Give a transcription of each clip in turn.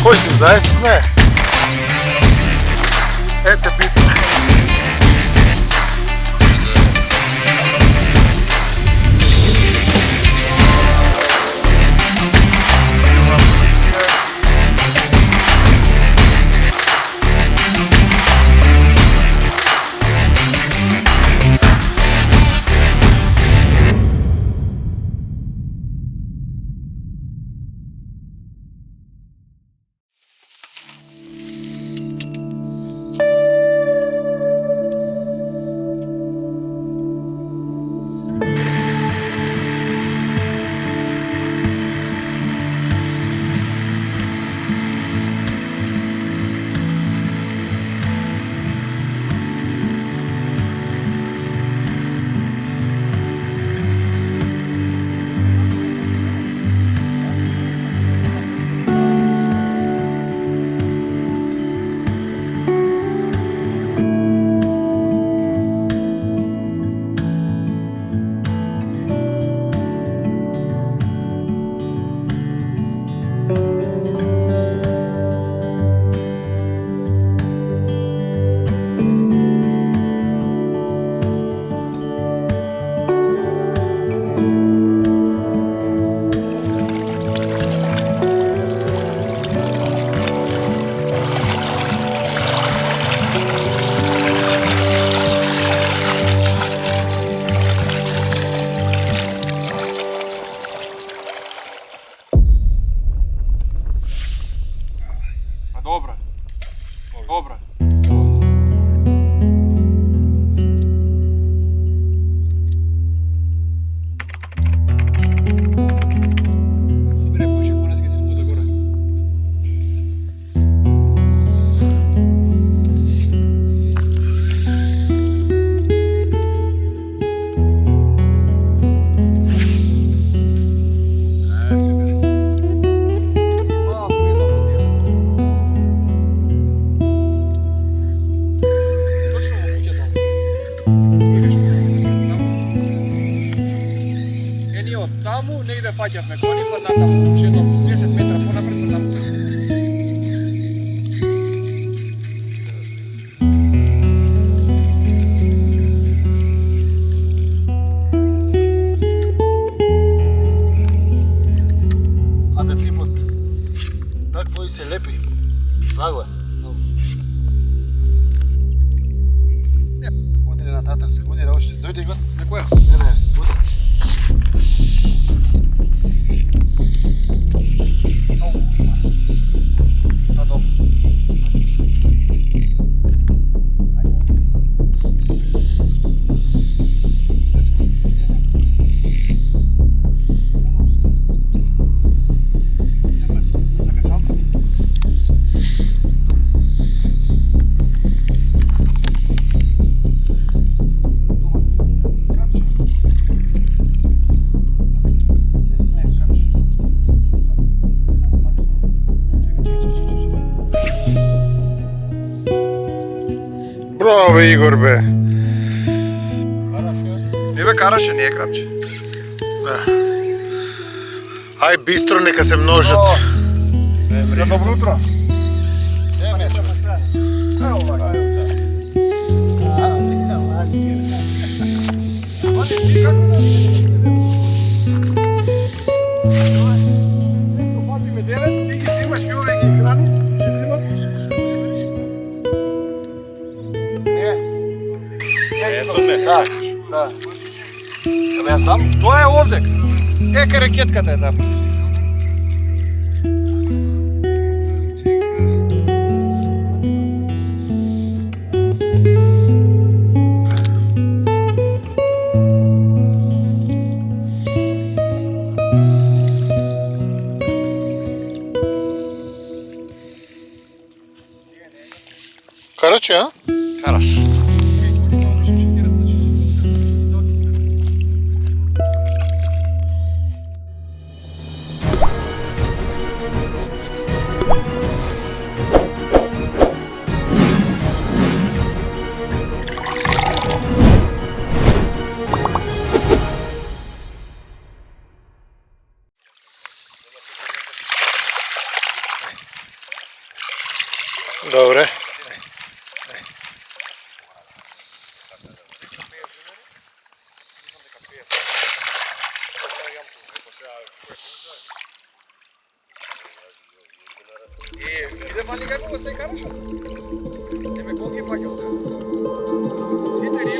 Костя, знаешь, знаешь? Это бит. Добре. Добре. Собере пуше конецки се буде горе. Таму негде фаќавме кони, па натаму, уште едно 10 метра понапред, па таму. Аде типот, такво и се лепи. Драго е. Удире на татарска, удире още. Дојде Иван. На која? Не, удире. Да, добро. Браво, бе, Игор, бе. Не бе, караше, не е крапче. Ај бистро, нека се множат. За добро утро. Да. Абе, јас знам, тоа е овде. Ека ракетката е таму. Караче, а? Караш. Добре. Иде вали како го сте караш? Еме кога ги фаќал се? Сите риби.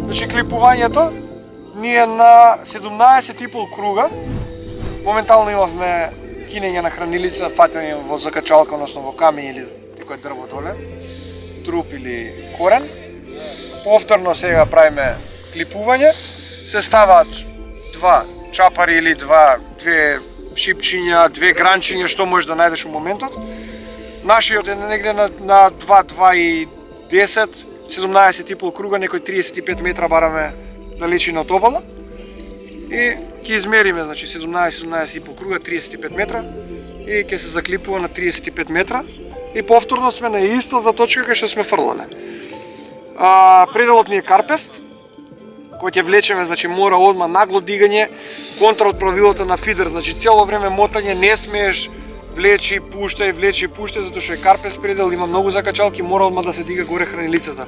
Значи клипувањето, ние на 17,5 круга, моментално имавме кинење на хранилица, фатење во закачалка, односно во камењ или некој дрво доле, труп или корен. Повторно сега правиме клипување, се ставаат два чапари или две шипчиња, две гранчиња, што можеш да најдеш во моментот. Нашиот е негде на 2 и 10, 17,5 круга, некој 35 метра бараме далечина од обала. И ќе измериме, значи 17,5 круга, 35 метра и ќе се заклипува на 35 метра и повторно сме на истата точка кај што сме фрлале. Пределот ни е карпест, кој ќе влечеме, значи мора одма нагло дигање, контра од правилото на фидер, значи цело време мотање, не смееш влечи, пуштај, затоа што е карпест предел, има многу закачалки, мора одма да се дига горе хранилицата.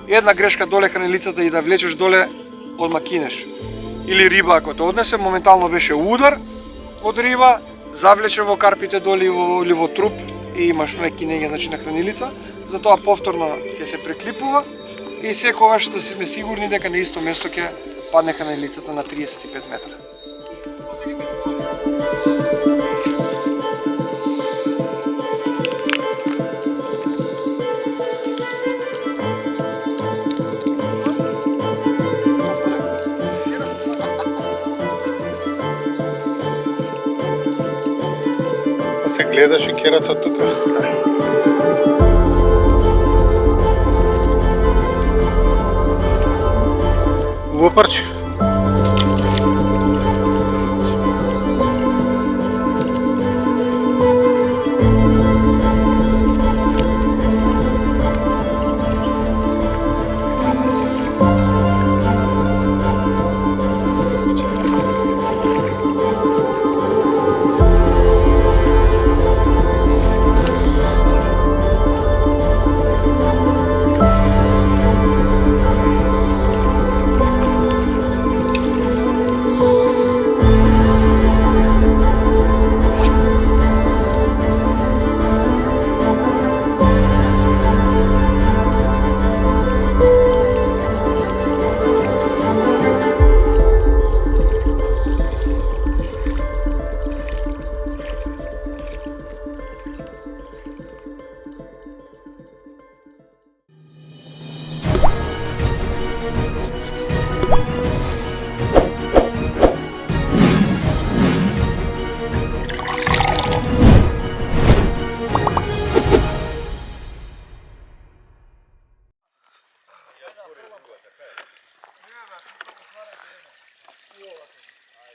Една грешка доле хранилицата и да влечеш доле, одма кинеш. Или риба ако те однесе, моментално беше удар од риба, завлече во карпите доле или во труп и имаш кинење, значи на хранилица, затоа повторно ќе се преклипува и секогаш да сме сигурни дека на исто место ќе падне хранилицата на 35 метра. Се гледаше кераца тука. Убаво парче.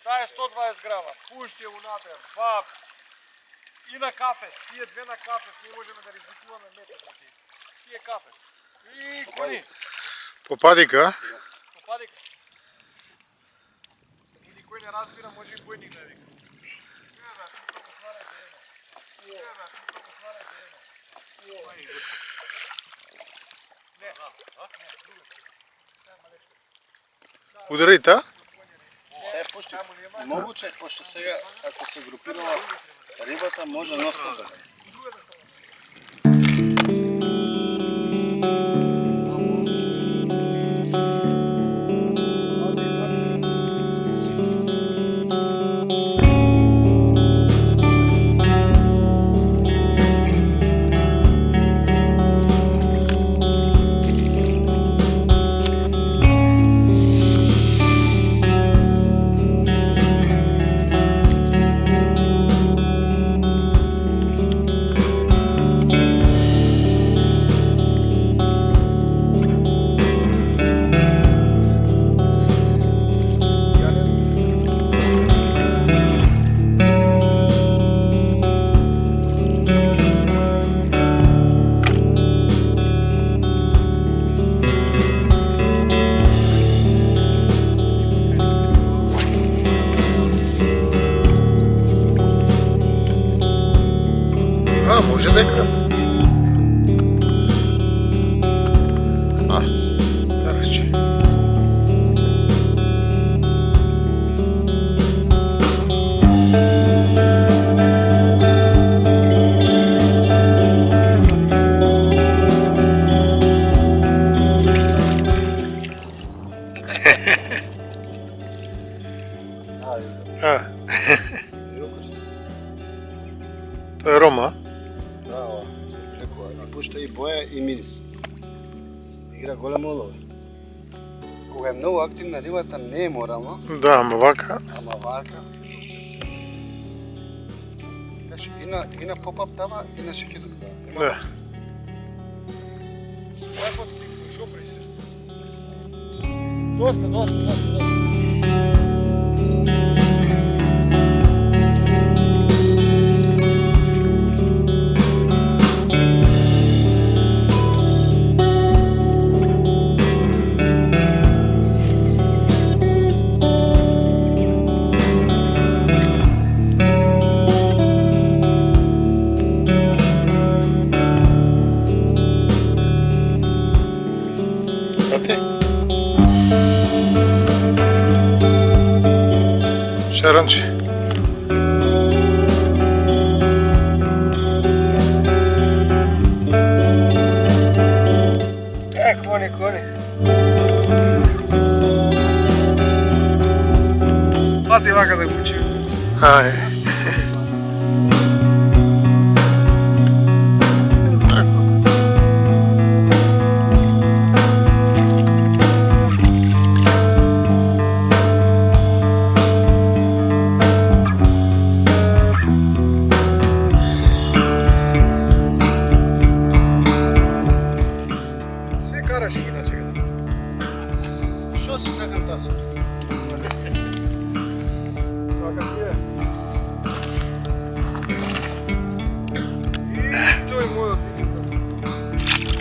Таа е 120 грама, пушти ја унатре, баб. И на кафе, тие две на кафе, не можеме да ризикуваме метод на тие. Тие кафе. И кони. Попадика. Попадика. Или кој не разбира, може и бојник да вика. Удари та? Се е пушти. Могуче, пошто сега, ако се групирала рибата, може носката. може да е кръв. Карачи. To je Roma. Da, ova, veliko. I pušta i boja i miris. Igra golema ulova. Кога е много активна рибата, не е морално, Da, ама вака. ама вака. Каже, и на поп-ап тава, и на шекидот става. Нема Да. врска. Доста. Znate? Šaranči. Кони. Фати вака да го учи. Aj. Sve karаш иначе. Що си сакам таса? Вака си е. И тој мојот визитор.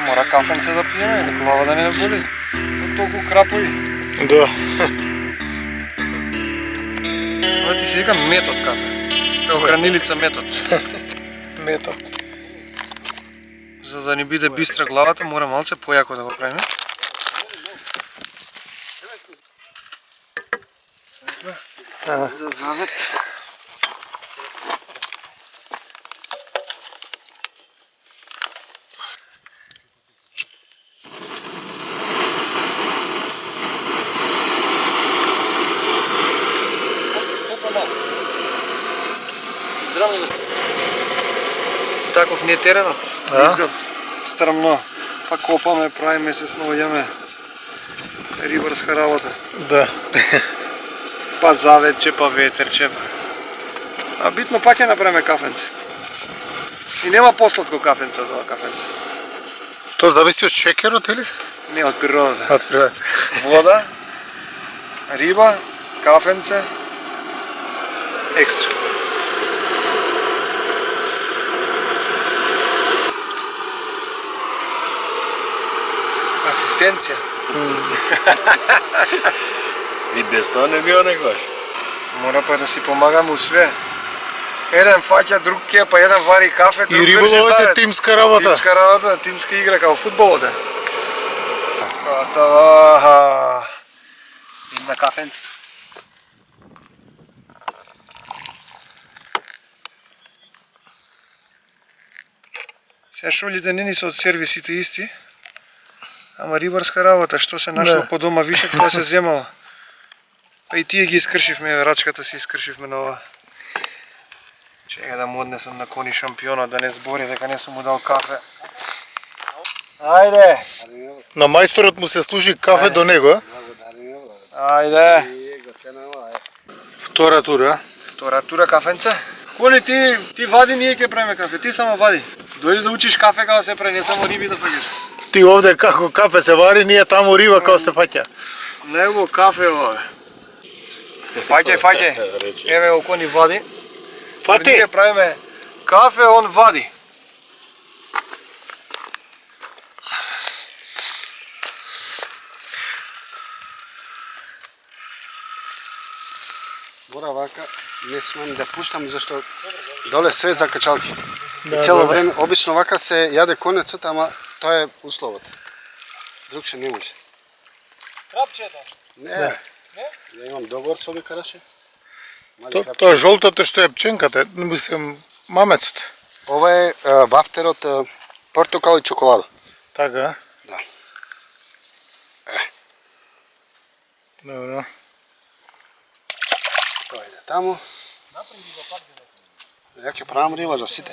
Мора кафенце да пиеме, или глава да не боли. От толку крапови. Da. Ова ти се вика метод кафе. Како хранилица метод. Метод. За да ни биде бистра главата, мора малце појако да го правиме. За завет. Таков не е теренот. Да. Изгав. Стрмно. Па копаме, правиме се, снаоѓаме. Рибарска работа. Da. Па заветче, па ветерче. А битно пак ќе направиме кафенце. И нема посладко кафенце од ова кафенце. To zavisi od šekerot ili? Не од природата. Od prirode. Вода, риба, кафенце, екстра. Асистенција. И без тоа не био некојаш. Мора па да си помагаме у све. Еден фаќа, друг кепа, еден вари кафе, друг I држи ribolov je завет. timska rabota. Тимска работа, тимска игра, као фудболот е. Готово. Идем на кафенцето. Сега шулите не ни се од сервисите исти, ама рибарска работа, што се нашло Да. по дома више, тоа се земало. Па и тие ги искршивме, рачката си искршивме на ова. Чекай да му однесам на Кони шампионот да не збори дека не сум му дал кафе. Ајде, На мајсторот му се служи кафе до него, а? Благодарим, ајде. и го ценава, Втора тура. Втора тура кафенце. Кони ти вади, ние ќе правиме кафе, ти само вади. Дојди да учиш кафе како се прави, не само риби да фаќаш. Ти овде како кафе се вари, ние таму риба како се фаќа. Него кафе овде. Фаќај. Еве го Кони вади. Фати! Ние правиме кафе, он вади. Мора вака, не смем да пуштам зашто доле све закачалки. Да, И цело да. време обично вака се јаде конецот, ама тоа е условот. Друг ше не може. Крапчето. Не. Ја имам договор со караше. Тоа е жолтото што е пченката, мислам мамецот. Ова е вафтерот портокал и чоколада. Така, Да. добро. Тоа иде таму. Ја ќе правам риба за сите.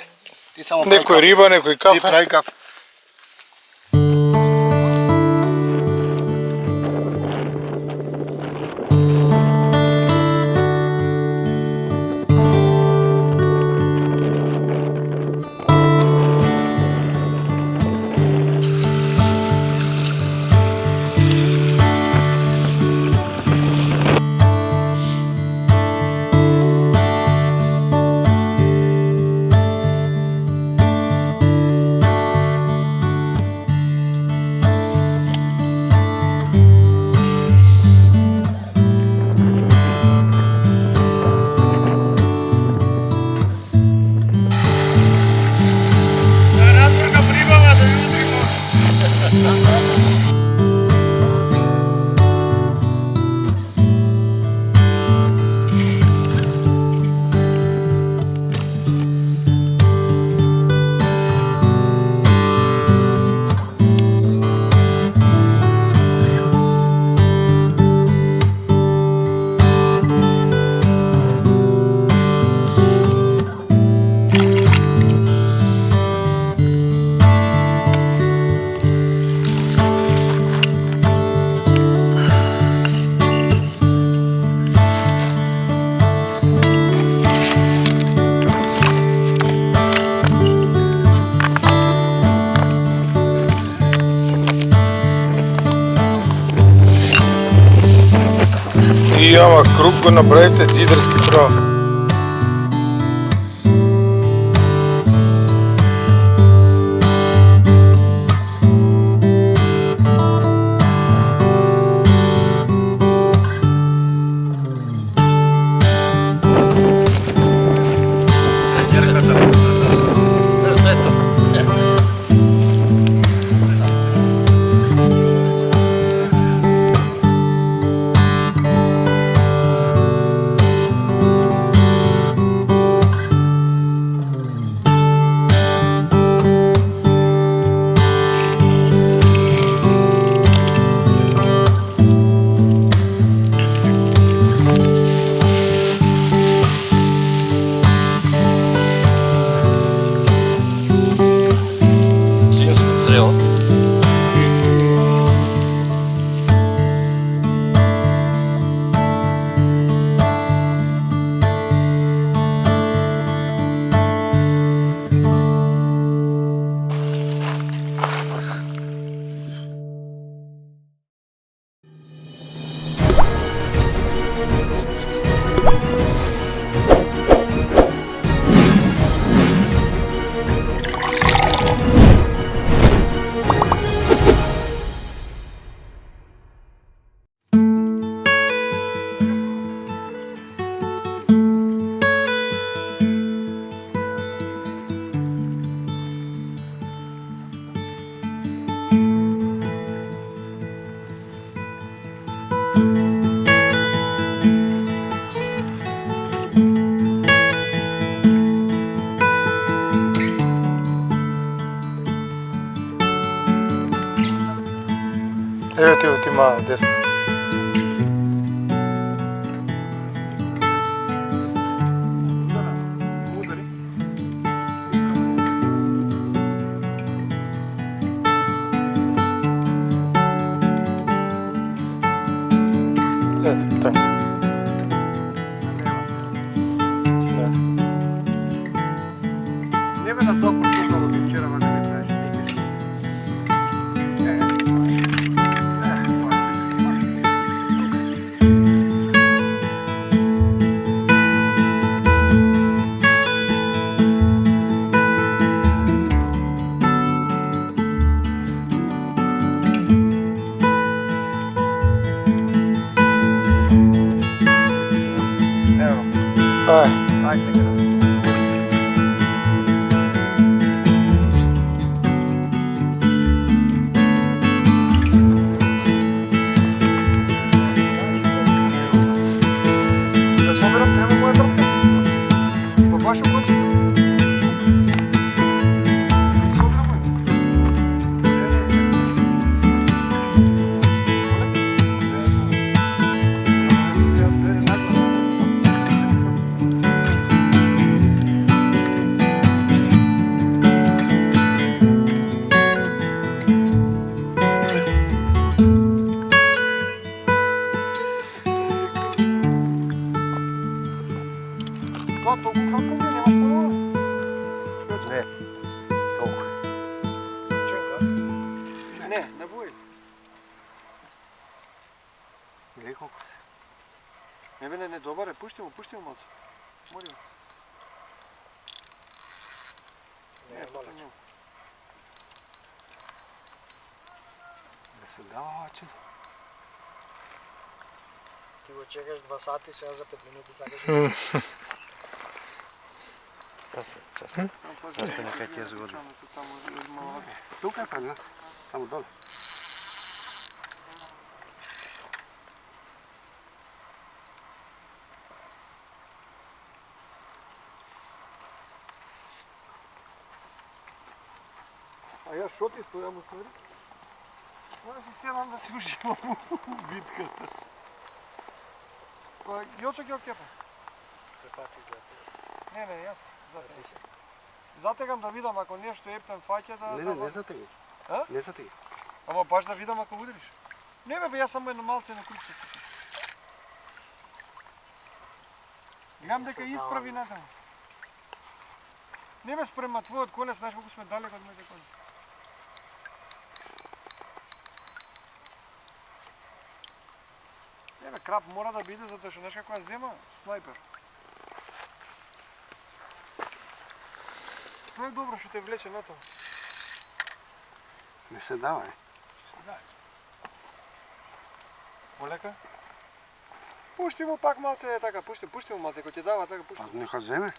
Ти само Некој риба, некој Ти кафе. прави кафе. И ама круг го направите џидарски право. Evo ti ultima desno. Удари. Не бе на тоа протукало до вчера вака ми правиш никак. Ай. Ајде така. Да соберам, треба моја трска. Па баш окончи. Соберам моја. Това толкова кратко ли? Нямаш по-добре? Не, толкова. Ченка? Не бой. Гледай колко се. Не бе, не, добър е. Пусти му малце. Моли го. Не, малече. Да се дава начин. Ти го чекаш 2 сати, сега за 5 минути сакаш. Час нека ти е згодно. Тук е пред нас, само долу. А я шо ти стоям остави? Мора си седам да си уживам у битката. Па, Јочо ќе окепа. Препати изгледа. Не, јас затегам. Затегам да видам ако нешто ептен фаќа да... Не затеги. А? Не затеги. Ама баш да видам ако удариш. Не бе, јас само едно малце на крупче. Гледам дека исправи натаму. Не бе, спрема твојот конец, знаеш колку сме далеко од моите конец. Не бе, крап мора да биде, затоа што знаеш како ја зема снайпер. Тоа е добро што те влече на тоа. Не се давај. Полека? Пушти му пак малце, така, пушти му малце, кој ти дава, така, пушти. Па нека земе.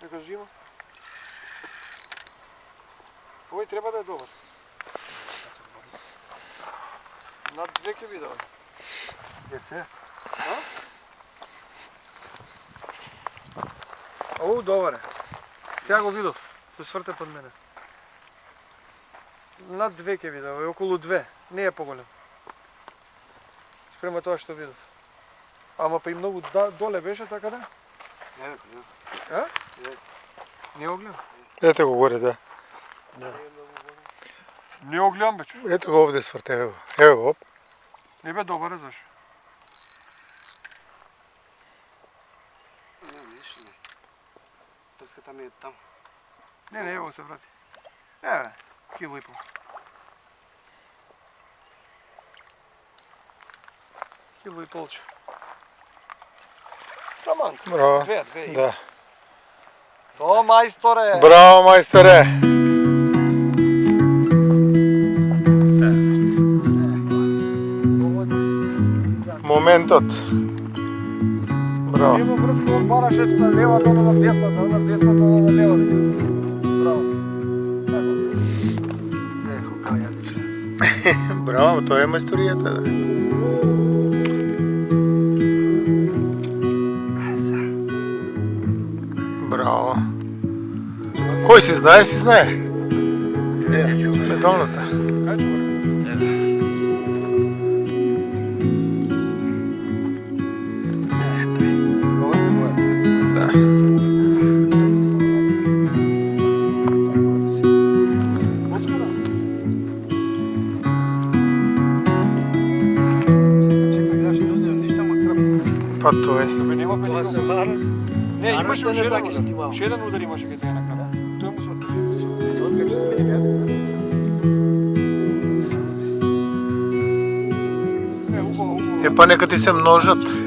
Нека зима. Овој треба да е добар. Над 2 ќе би дава. Е се. А? Оу, добар е. Сега го видов. Се сврте под мене. Над 2 ќе ви дава, е околу 2. Не е поголем. Спрема тоа што видов. Ама па и многу доле беше, така да? Еве, А? Не го гледам. Ето го горе, да. Не го гледам, бе, чу. Ето го овде сврте, ево. Ево го, оп. Не бе, добар е, зашо? Не, виж не. Трската ми е там. Не, ево се врати. Еве, кило и пол. Кило и полче. Таманка. Браво. 2 Да. То, мајсторе! Браво, мајсторе! Моментот. Браво. Нема врска, он бараше на левата, она на десната, она на десната, она на левата. Браво. Хукава јадичка. Браво, тоа е мајсторијата, да. Браво. Кој си знае, си знае. Металната. Кај чу горе? Да. Почка да? Чекай, гледаш, не удрам ништо, ама кръп. Па тој. Бе, немавме Това се никога. бара. Не, имаше Армата не уште еден закажа ти удар. малко. Уште еден удар имаше кај тебе на крап. Тој му се отпи. как ще смени бядеца. Убаво. Е, па нека ти се множат.